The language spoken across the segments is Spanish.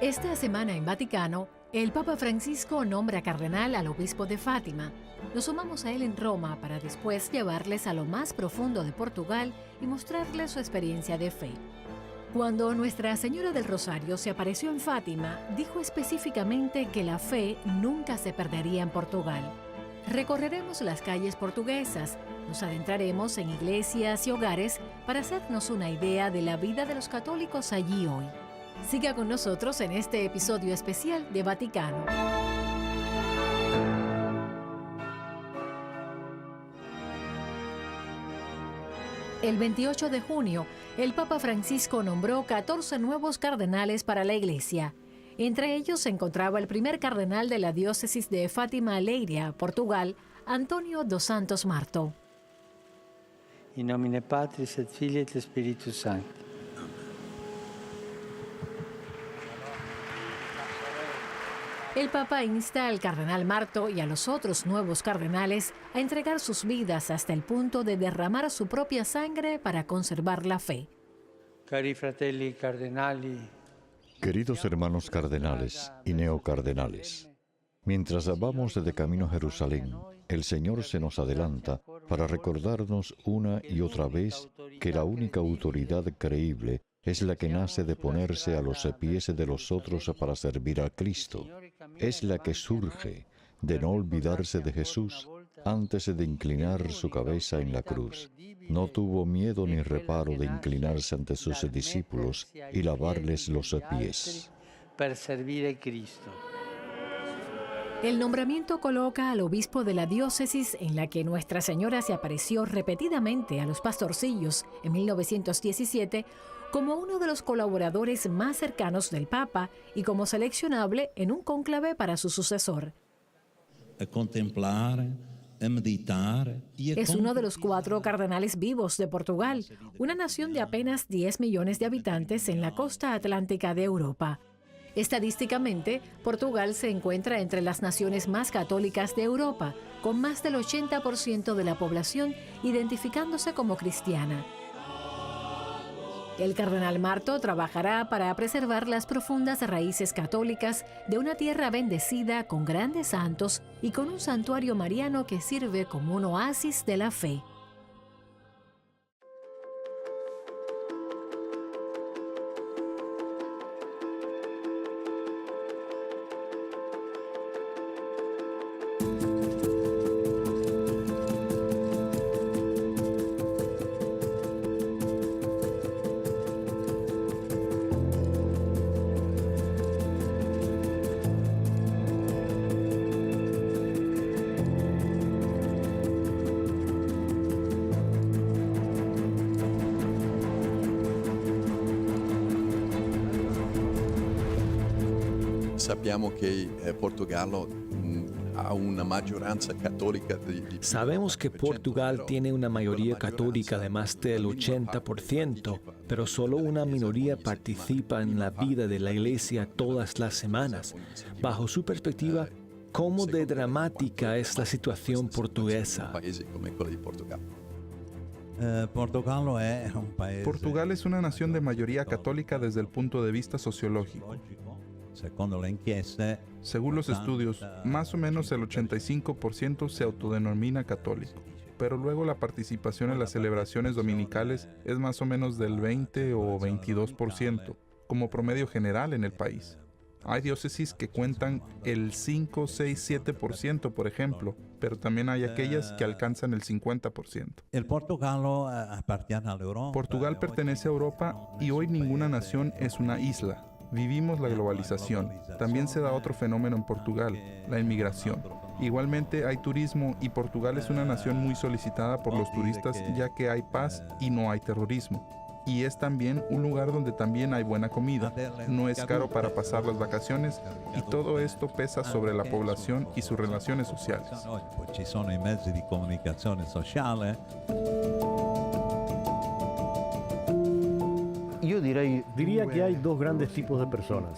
Esta semana en Vaticano, el Papa Francisco nombra cardenal al obispo de Fátima. Nos sumamos a él en Roma para después llevarles a lo más profundo de Portugal y mostrarles su experiencia de fe. Cuando Nuestra Señora del Rosario se apareció en Fátima, dijo específicamente que la fe nunca se perdería en Portugal. Recorreremos las calles portuguesas, nos adentraremos en iglesias y hogares para hacernos una idea de la vida de los católicos allí hoy. Siga con nosotros en este episodio especial de Vaticano. El 28 de junio, el Papa Francisco nombró 14 nuevos cardenales para la Iglesia. Entre ellos se encontraba el primer cardenal de la diócesis de Fátima, Leiria, Portugal, Antonio dos Santos Marto. In nomine Patris et Filii et Spiritus Sancti. El Papa insta al cardenal Marto y a los otros nuevos cardenales a entregar sus vidas hasta el punto de derramar su propia sangre para conservar la fe. Cari fratelli cardenali. Queridos hermanos cardenales y neocardenales, mientras vamos de camino a Jerusalén, el Señor se nos adelanta para recordarnos una y otra vez que la única autoridad creíble es la que nace de ponerse a los pies de los otros para servir a Cristo. Es la que surge de no olvidarse de Jesús antes de inclinar su cabeza en la cruz. No tuvo miedo ni reparo de inclinarse ante sus discípulos y lavarles los pies. Per servire Cristo. El nombramiento coloca al obispo de la diócesis en la que Nuestra Señora se apareció repetidamente a los pastorcillos en 1917 como uno de los colaboradores más cercanos del Papa y como seleccionable en un cónclave para su sucesor. Es uno de los 4 cardenales vivos de Portugal, una nación de apenas 10 millones de habitantes en la costa atlántica de Europa. Estadísticamente, Portugal se encuentra entre las naciones más católicas de Europa, con más del 80% de la población identificándose como cristiana. El cardenal Marto trabajará para preservar las profundas raíces católicas de una tierra bendecida con grandes santos y con un santuario mariano que sirve como un oasis de la fe. Sappiamo che Portogallo ha una maggioranza católica Sabemos que Portugal tiene una mayoría católica de más del 80%, pero solo una minoría participa en la vida de la Iglesia todas las semanas. Bajo su perspectiva, ¿cómo de dramática es la situación portuguesa? Portugal es una nación de mayoría católica desde el punto de vista sociológico. Según los estudios, más o menos el 85% se autodenomina católico, pero luego la participación en las celebraciones dominicales es más o menos del 20 o 22%, como promedio general en el país. Hay diócesis que cuentan el 5, 6, 7%, por ejemplo, pero también hay aquellas que alcanzan el 50%. Portugal pertenece a Europa y hoy ninguna nación es una isla. Vivimos la globalización. También se da otro fenómeno en Portugal, la inmigración. Igualmente hay turismo y Portugal es una nación muy solicitada por los turistas ya que hay paz y no hay terrorismo. Y es también un lugar donde también hay buena comida, no es caro para pasar las vacaciones y todo esto pesa sobre la población y sus relaciones sociales. Diría que hay 2 grandes tipos de personas.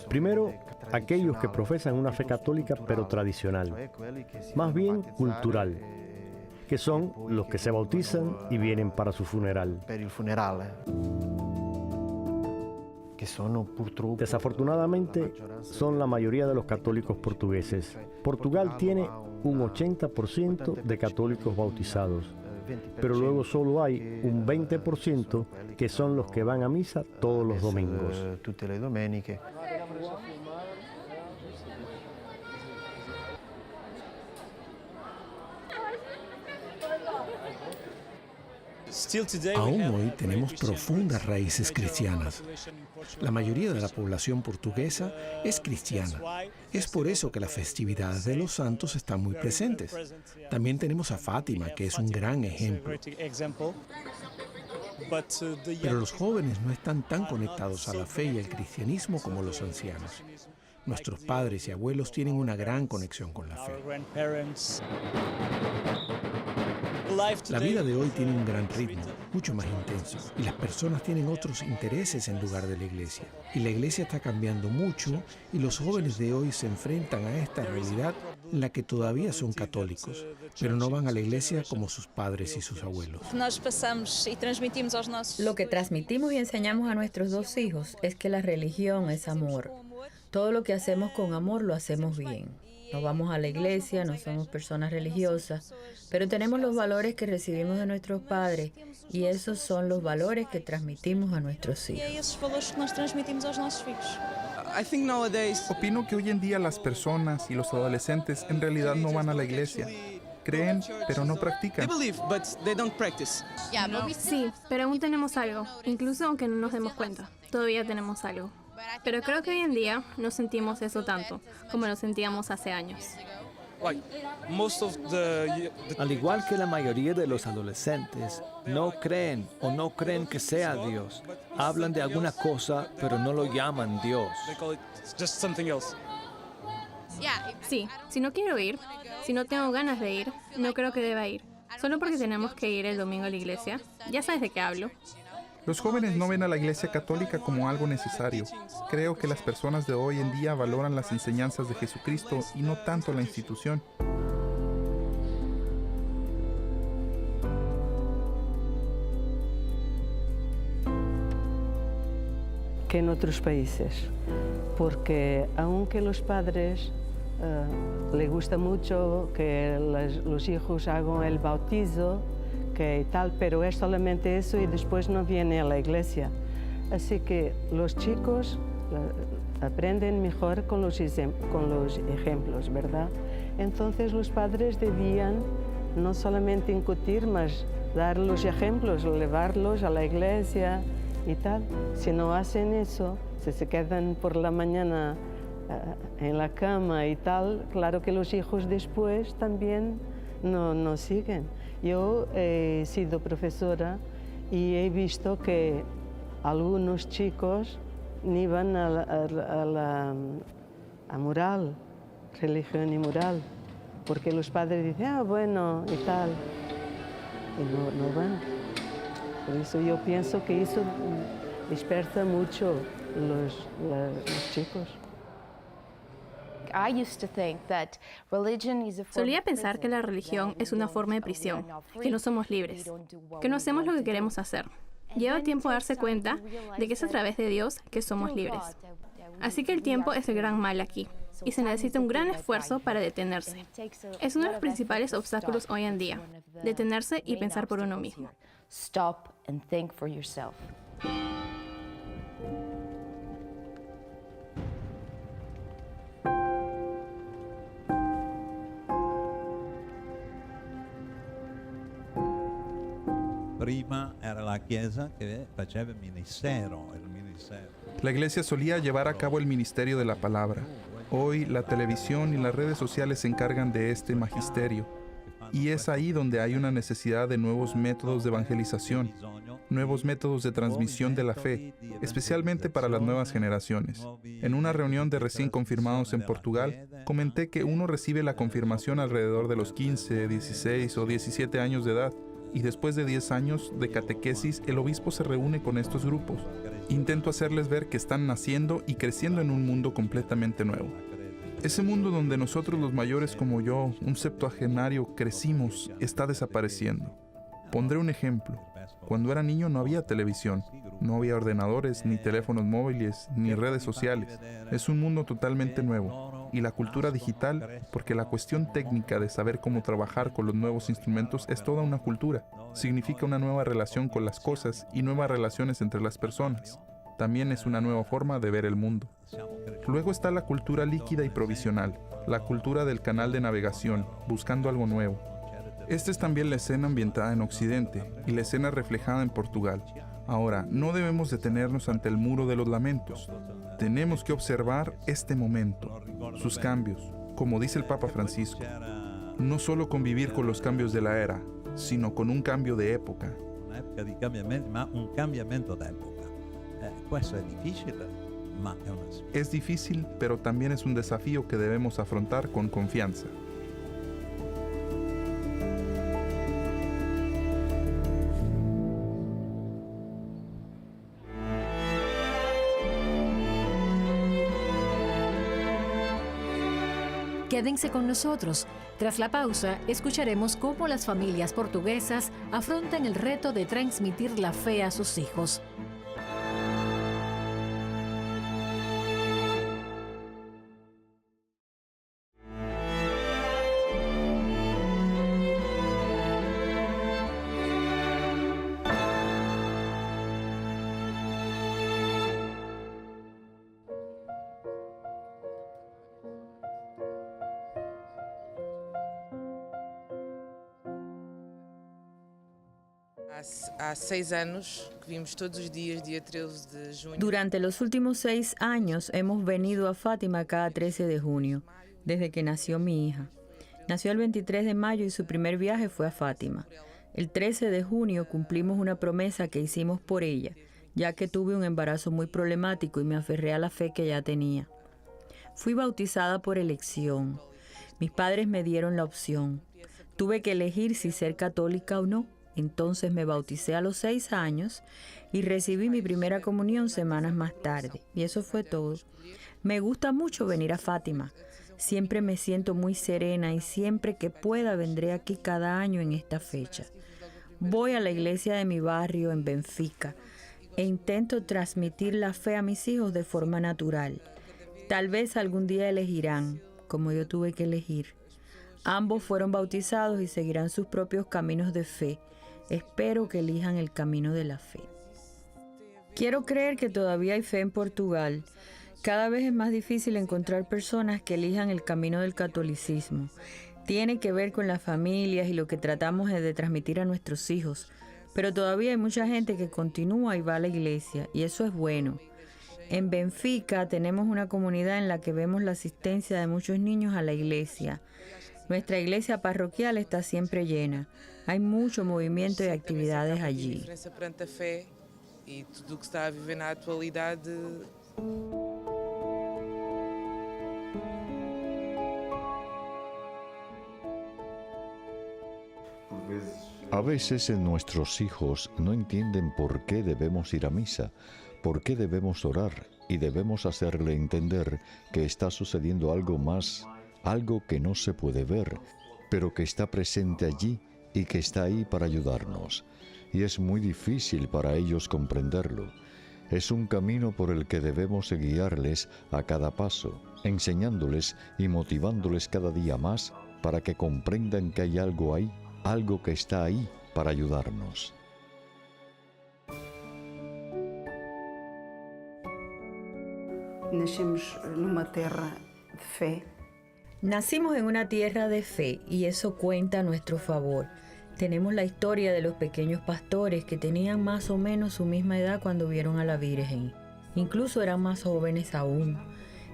Primero, aquellos que profesan una fe católica pero tradicional, más bien cultural, que son los que se bautizan y vienen para su funeral. Desafortunadamente, son la mayoría de los católicos portugueses. Portugal tiene un 80% de católicos bautizados, pero luego solo hay un 20% que son los que van a misa todos los domingos. Aún hoy tenemos profundas raíces cristianas. La mayoría de la población portuguesa es cristiana. Es por eso que las festividades de los santos están muy presentes. También tenemos a Fátima, que es un gran ejemplo. Pero los jóvenes no están tan conectados a la fe y al cristianismo como los ancianos. Nuestros padres y abuelos tienen una gran conexión con la fe. La vida de hoy tiene un gran ritmo, mucho más intenso, y las personas tienen otros intereses en lugar de la iglesia. Y la iglesia está cambiando mucho y los jóvenes de hoy se enfrentan a esta realidad en la que todavía son católicos, pero no van a la iglesia como sus padres y sus abuelos. Lo que transmitimos y enseñamos a nuestros dos hijos es que la religión es amor. Todo lo que hacemos con amor lo hacemos bien. No vamos a la iglesia, no somos personas religiosas, pero tenemos los valores que recibimos de nuestros padres y esos son los valores que transmitimos a nuestros hijos. Opino que hoy en día las personas y los adolescentes en realidad no van a la iglesia. Creen, pero no practican. Sí, pero aún tenemos algo, incluso aunque no nos demos cuenta, todavía tenemos algo. Pero creo que hoy en día no sentimos eso tanto como lo sentíamos hace años. Al igual que la mayoría de los adolescentes, no creen o no creen que sea Dios. Hablan de alguna cosa, pero no lo llaman Dios. Sí, si no quiero ir, si no tengo ganas de ir, no creo que deba ir. Solo porque tenemos que ir el domingo a la iglesia. Ya sabes de qué hablo. Los jóvenes no ven a la Iglesia Católica como algo necesario. Creo que las personas de hoy en día valoran las enseñanzas de Jesucristo y no tanto la institución. Que en otros países, porque aunque los padres les gusta mucho que los hijos hagan el bautizo, que tal, pero es solamente eso y después no viene a la iglesia. Así que los chicos aprenden mejor con los ejemplos, ¿verdad? Entonces los padres debían no solamente incutir, mas dar los ejemplos, llevarlos a la iglesia y tal. Si no hacen eso, si se quedan por la mañana en la cama y tal, claro que los hijos después también no siguen. Yo he sido profesora y he visto que algunos chicos ni van a moral, religión y moral, porque los padres dicen, bueno, y tal, y no van. Por eso yo pienso que eso dispersa mucho los chicos. Solía pensar que la religión es una forma de prisión, que no somos libres, que no hacemos lo que queremos hacer. Lleva tiempo darse cuenta de que es a través de Dios que somos libres. Así que el tiempo es el gran mal aquí, y se necesita un gran esfuerzo para detenerse. Es uno de los principales obstáculos hoy en día, detenerse y pensar por uno mismo. Stop and think for yourself. Prima era la Chiesa che faceva il ministero. La iglesia solía llevar a cabo el ministerio de la palabra. Hoy la televisión y las redes sociales se encargan de este magisterio. Y es ahí donde hay una necesidad de nuevos métodos de evangelización, nuevos métodos de transmisión de la fe, especialmente para las nuevas generaciones. En una reunión de recién confirmados en Portugal, comenté que uno recibe la confirmación alrededor de los 15, 16 o 17 años de edad. Y después de 10 años de catequesis, el obispo se reúne con estos grupos. Intento hacerles ver que están naciendo y creciendo en un mundo completamente nuevo. Ese mundo donde nosotros los mayores como yo, un septuagenario, crecimos, está desapareciendo. Pondré un ejemplo. Cuando era niño no había televisión, no había ordenadores, ni teléfonos móviles, ni redes sociales. Es un mundo totalmente nuevo. Y la cultura digital, porque la cuestión técnica de saber cómo trabajar con los nuevos instrumentos es toda una cultura. Significa una nueva relación con las cosas y nuevas relaciones entre las personas. También es una nueva forma de ver el mundo. Luego está la cultura líquida y provisional, la cultura del canal de navegación, buscando algo nuevo. Esta es también la escena ambientada en Occidente y la escena reflejada en Portugal. Ahora, no debemos detenernos ante el muro de los lamentos. Tenemos que observar este momento, sus cambios, como dice el Papa Francisco. No solo convivir con los cambios de la era, sino con un cambio de época. Es difícil, pero también es un desafío que debemos afrontar con confianza. Quédense con nosotros. Tras la pausa, escucharemos cómo las familias portuguesas afrontan el reto de transmitir la fe a sus hijos. Durante los últimos 6 años hemos venido a Fátima cada 13 de junio, desde que nació mi hija. Nació el 23 de mayo y su primer viaje fue a Fátima. El 13 de junio cumplimos una promesa que hicimos por ella, ya que tuve un embarazo muy problemático y me aferré a la fe que ya tenía. Fui bautizada por elección. Mis padres me dieron la opción. Tuve que elegir si ser católica o no. Entonces me bauticé a los 6 años y recibí mi primera comunión semanas más tarde. Y eso fue todo. Me gusta mucho venir a Fátima. Siempre me siento muy serena y siempre que pueda vendré aquí cada año en esta fecha. Voy a la iglesia de mi barrio en Benfica e intento transmitir la fe a mis hijos de forma natural. Tal vez algún día elegirán, como yo tuve que elegir. Ambos fueron bautizados y seguirán sus propios caminos de fe. Espero que elijan el camino de la fe. Quiero creer que todavía hay fe en Portugal. Cada vez es más difícil encontrar personas que elijan el camino del catolicismo. Tiene que ver con las familias y lo que tratamos de transmitir a nuestros hijos. Pero todavía hay mucha gente que continúa y va a la iglesia, y eso es bueno. En Benfica tenemos una comunidad en la que vemos la asistencia de muchos niños a la iglesia. Nuestra iglesia parroquial está siempre llena. Hay mucho movimiento y actividades allí. A veces nuestros hijos no entienden por qué debemos ir a misa, por qué debemos orar, y debemos hacerle entender que está sucediendo algo más, algo que no se puede ver, pero que está presente allí y que está ahí para ayudarnos. Y es muy difícil para ellos comprenderlo. Es un camino por el que debemos guiarles a cada paso, enseñándoles y motivándoles cada día más para que comprendan que hay algo ahí, algo que está ahí para ayudarnos. Nacimos en una tierra de fe y eso cuenta a nuestro favor. Tenemos la historia de los pequeños pastores que tenían más o menos su misma edad cuando vieron a la Virgen. Incluso eran más jóvenes aún.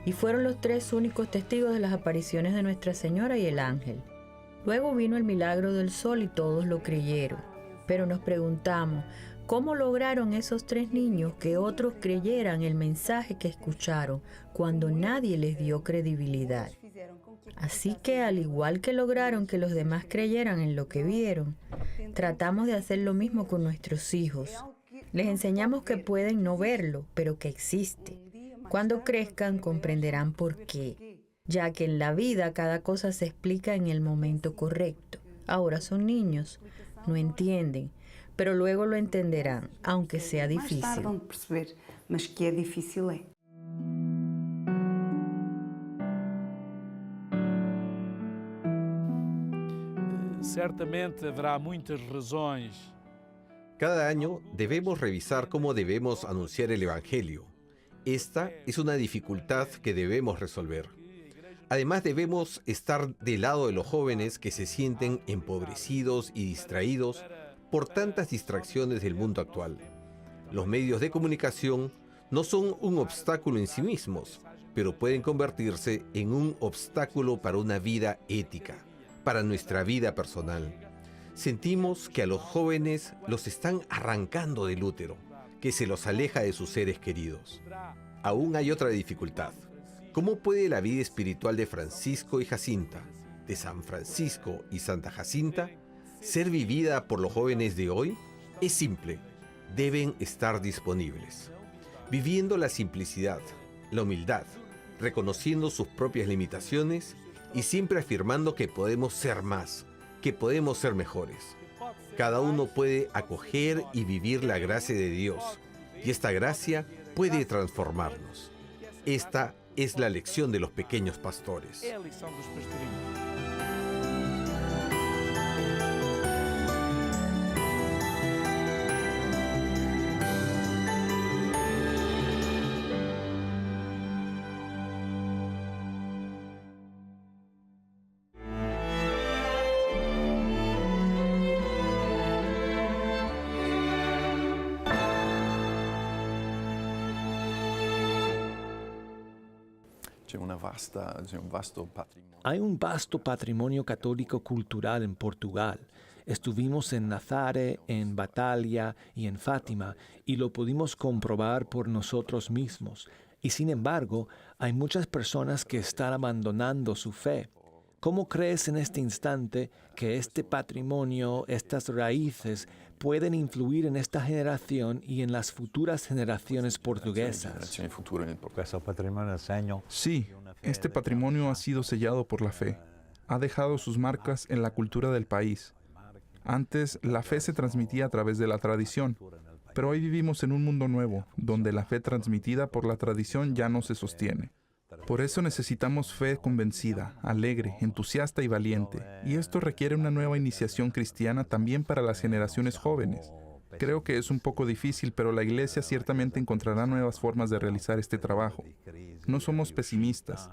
Y fueron los 3 únicos testigos de las apariciones de Nuestra Señora y el ángel. Luego vino el milagro del sol y todos lo creyeron. Pero nos preguntamos, ¿cómo lograron esos 3 niños que otros creyeran el mensaje que escucharon cuando nadie les dio credibilidad? Así que, al igual que lograron que los demás creyeran en lo que vieron, tratamos de hacer lo mismo con nuestros hijos. Les enseñamos que pueden no verlo, pero que existe. Cuando crezcan comprenderán por qué. ya que en la vida cada cosa se explica en el momento correcto. Ahora son niños, no entienden, pero luego lo entenderán, aunque sea difícil. Certamente haverá muitas razões. Cada año debemos revisar cómo debemos anunciar el Evangelio. Esta es una dificultad que debemos resolver. Además, debemos estar del lado de los jóvenes que se sienten empobrecidos y distraídos por tantas distracciones del mundo actual. Los medios de comunicación no son un obstáculo en sí mismos, pero pueden convertirse en un obstáculo para una vida ética, para nuestra vida personal. Sentimos que a los jóvenes los están arrancando del útero, que se los aleja de sus seres queridos. Aún hay otra dificultad. ¿Cómo puede la vida espiritual de Francisco y Jacinta, de San Francisco y Santa Jacinta, ser vivida por los jóvenes de hoy? Es simple, deben estar disponibles. Viviendo la simplicidad, la humildad, reconociendo sus propias limitaciones y siempre afirmando que podemos ser más, que podemos ser mejores. Cada uno puede acoger y vivir la gracia de Dios, y esta gracia puede transformarnos. Esta es la lección de los pequeños pastores. Hay un vasto patrimonio católico cultural en Portugal. Estuvimos en Nazaré, en Batalha y en Fátima, y lo pudimos comprobar por nosotros mismos. Y sin embargo, hay muchas personas que están abandonando su fe. ¿Cómo crees en este instante que este patrimonio, estas raíces, pueden influir en esta generación y en las futuras generaciones portuguesas? Sí, este patrimonio ha sido sellado por la fe. Ha dejado sus marcas en la cultura del país. Antes, la fe se transmitía a través de la tradición, pero hoy vivimos en un mundo nuevo, donde la fe transmitida por la tradición ya no se sostiene. Por eso necesitamos fe convencida, alegre, entusiasta y valiente, y esto requiere una nueva iniciación cristiana también para las generaciones jóvenes. Creo que es un poco difícil, pero la Iglesia ciertamente encontrará nuevas formas de realizar este trabajo. No somos pesimistas.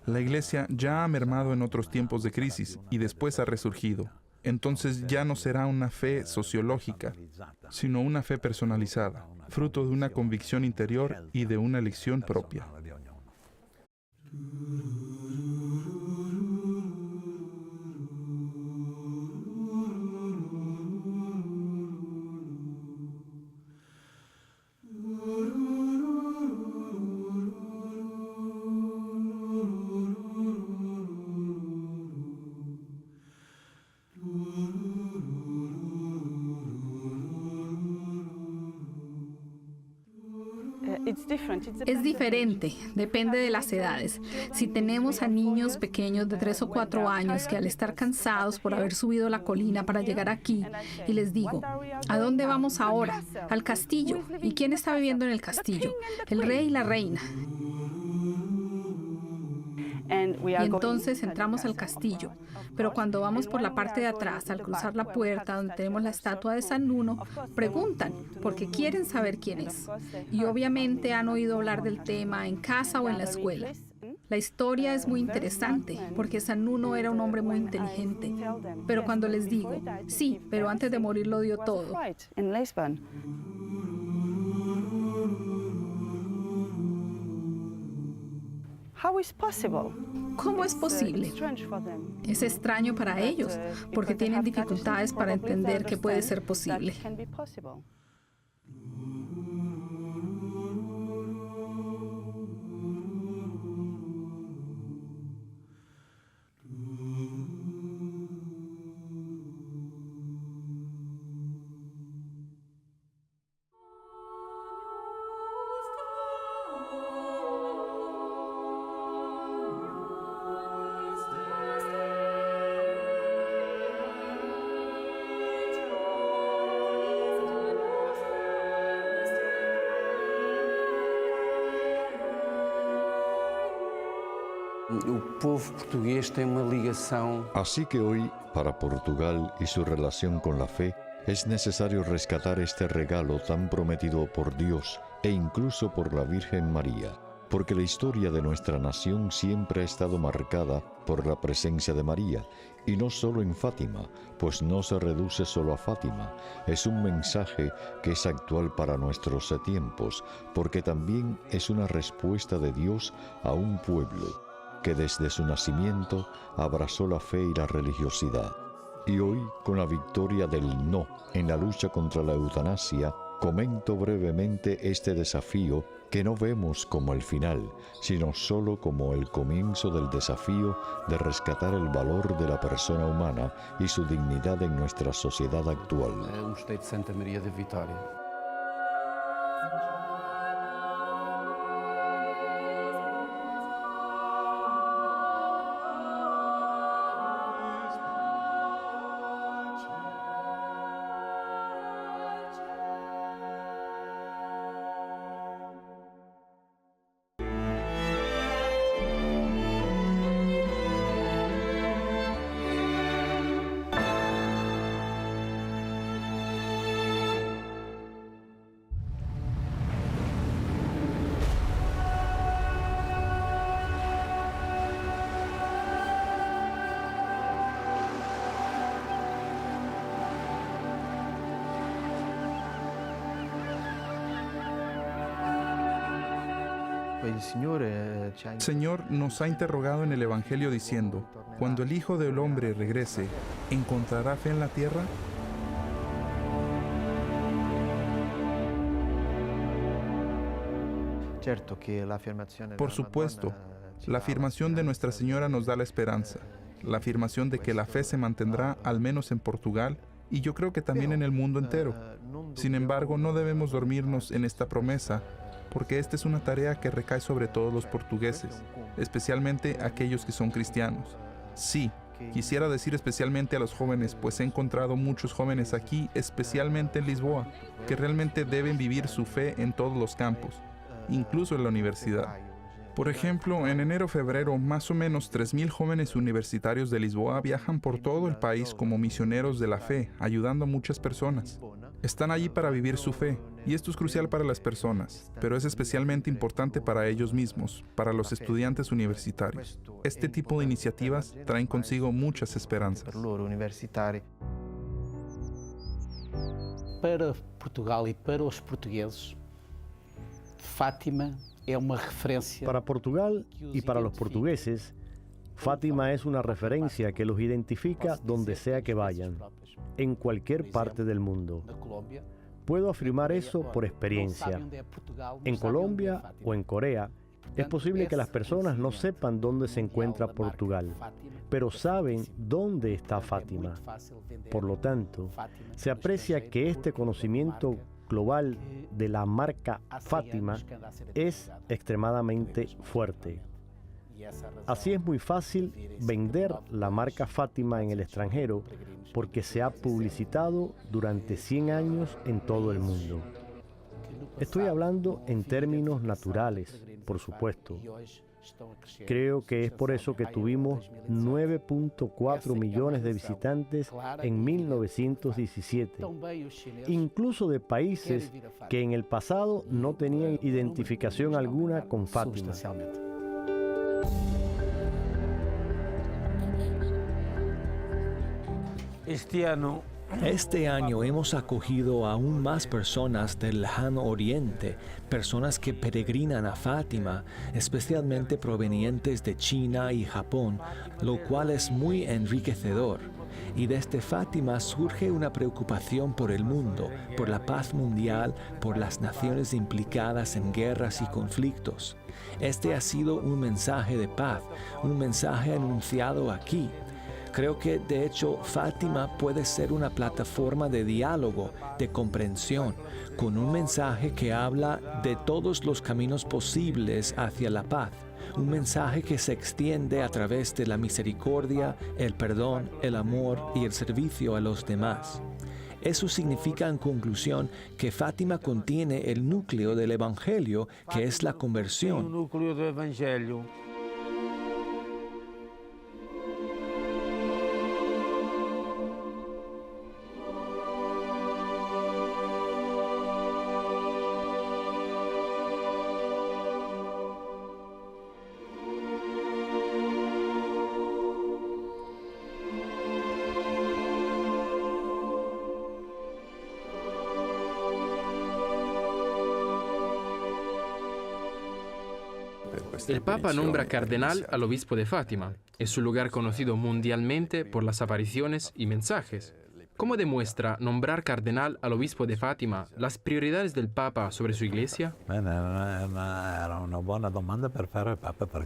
La Iglesia ya ha mermado en otros tiempos de crisis y después ha resurgido. Entonces ya no será una fe sociológica, sino una fe personalizada, fruto de una convicción interior y de una elección propia. Es diferente, depende de las edades. Si tenemos a niños pequeños de 3 o 4 años que al estar cansados por haber subido la colina para llegar aquí, y les digo, ¿a dónde vamos ahora? Al castillo. ¿Y quién está viviendo en el castillo? El rey y la reina. Y entonces entramos al castillo. Pero cuando vamos por la parte de atrás, al cruzar la puerta donde tenemos la estatua de San Nuno, preguntan porque quieren saber quién es. Y obviamente han oído hablar del tema en casa o en la escuela. La historia es muy interesante porque San Nuno era un hombre muy inteligente. Pero cuando les digo, sí, pero antes de morir lo dio todo. ¿Cómo es posible? Es extraño para ellos, porque tienen dificultades para entender que puede ser posible. Así que hoy, para Portugal y su relación con la fe, es necesario rescatar este regalo tan prometido por Dios e incluso por la Virgen María, porque la historia de nuestra nación siempre ha estado marcada por la presencia de María, y no solo en Fátima, pues no se reduce solo a Fátima, es un mensaje que es actual para nuestros tiempos, porque también es una respuesta de Dios a un pueblo que desde su nacimiento abrazó la fe y la religiosidad. Y hoy, con la victoria del no en la lucha contra la eutanasia, comento brevemente este desafío que no vemos como el final, sino solo como el comienzo del desafío de rescatar el valor de la persona humana y su dignidad en nuestra sociedad actual. Santa Maria de Vitória. El Señor nos ha interrogado en el Evangelio diciendo, cuando el Hijo del Hombre regrese, ¿encontrará fe en la tierra? Por supuesto, la afirmación de Nuestra Señora nos da la esperanza, la afirmación de que la fe se mantendrá al menos en Portugal y yo creo que también en el mundo entero. Sin embargo, no debemos dormirnos en esta promesa, porque esta es una tarea que recae sobre todos los portugueses, especialmente aquellos que son cristianos. Sí, quisiera decir especialmente a los jóvenes, pues he encontrado muchos jóvenes aquí, especialmente en Lisboa, que realmente deben vivir su fe en todos los campos, incluso en la universidad. Por ejemplo, en enero-febrero, más o menos 3.000 jóvenes universitarios de Lisboa viajan por todo el país como misioneros de la fe, ayudando a muchas personas. Están allí para vivir su fe, y esto es crucial para las personas, pero es especialmente importante para ellos mismos, para los estudiantes universitarios. Este tipo de iniciativas traen consigo muchas esperanzas. Para Portugal y para los portugueses, Fátima es una referencia. Para Portugal y para los portugueses, Fátima es una referencia que los identifica donde sea que vayan, en cualquier parte del mundo. Puedo afirmar eso por experiencia. En Colombia o en Corea, es posible que las personas no sepan dónde se encuentra Portugal, pero saben dónde está Fátima. Por lo tanto, se aprecia que este conocimiento global de la marca Fátima es extremadamente fuerte. Así es muy fácil vender la marca Fátima en el extranjero porque se ha publicitado durante 100 años en todo el mundo. Estoy hablando en términos naturales, por supuesto. Creo que es por eso que tuvimos 9.4 millones de visitantes en 1917, incluso de países que en el pasado no tenían identificación alguna con Fátima. Este año hemos acogido a aún más personas del lejano oriente, personas que peregrinan a Fátima, especialmente provenientes de China y Japón, lo cual es muy enriquecedor. Y desde Fátima surge una preocupación por el mundo, por la paz mundial, por las naciones implicadas en guerras y conflictos. Este ha sido un mensaje de paz, un mensaje anunciado aquí. Creo que, de hecho, Fátima puede ser una plataforma de diálogo, de comprensión, con un mensaje que habla de todos los caminos posibles hacia la paz. Un mensaje que se extiende a través de la misericordia, el perdón, el amor y el servicio a los demás. Eso significa, en conclusión, que Fátima contiene el núcleo del Evangelio, que es la conversión. El Papa nombra cardenal al obispo de Fátima. Es un lugar conocido mundialmente por las apariciones y mensajes. ¿Cómo demuestra nombrar cardenal al obispo de Fátima las prioridades del Papa sobre su iglesia?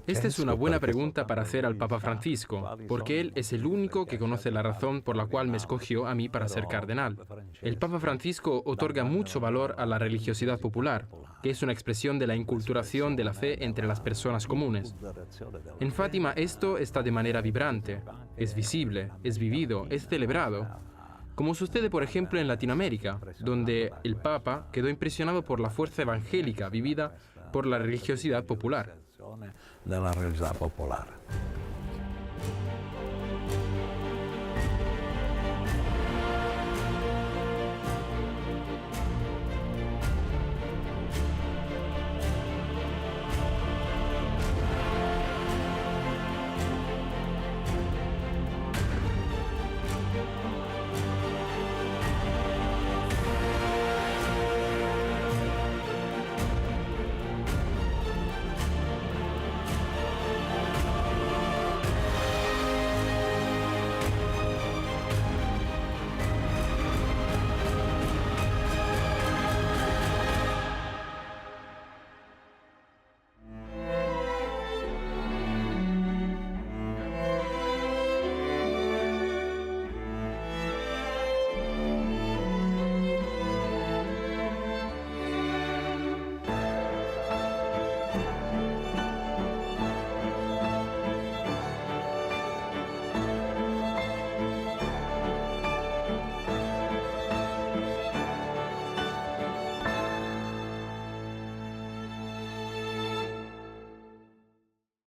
Esta es una buena pregunta para hacer al Papa Francisco, porque él es el único que conoce la razón por la cual me escogió a mí para ser cardenal. El Papa Francisco otorga mucho valor a la religiosidad popular, que es una expresión de la inculturación de la fe entre las personas comunes. En Fátima esto está de manera vibrante, es visible, es vivido, es celebrado. Como sucede, por ejemplo, en Latinoamérica, donde el Papa quedó impresionado por la fuerza evangélica vivida por la religiosidad popular. De la religiosidad popular.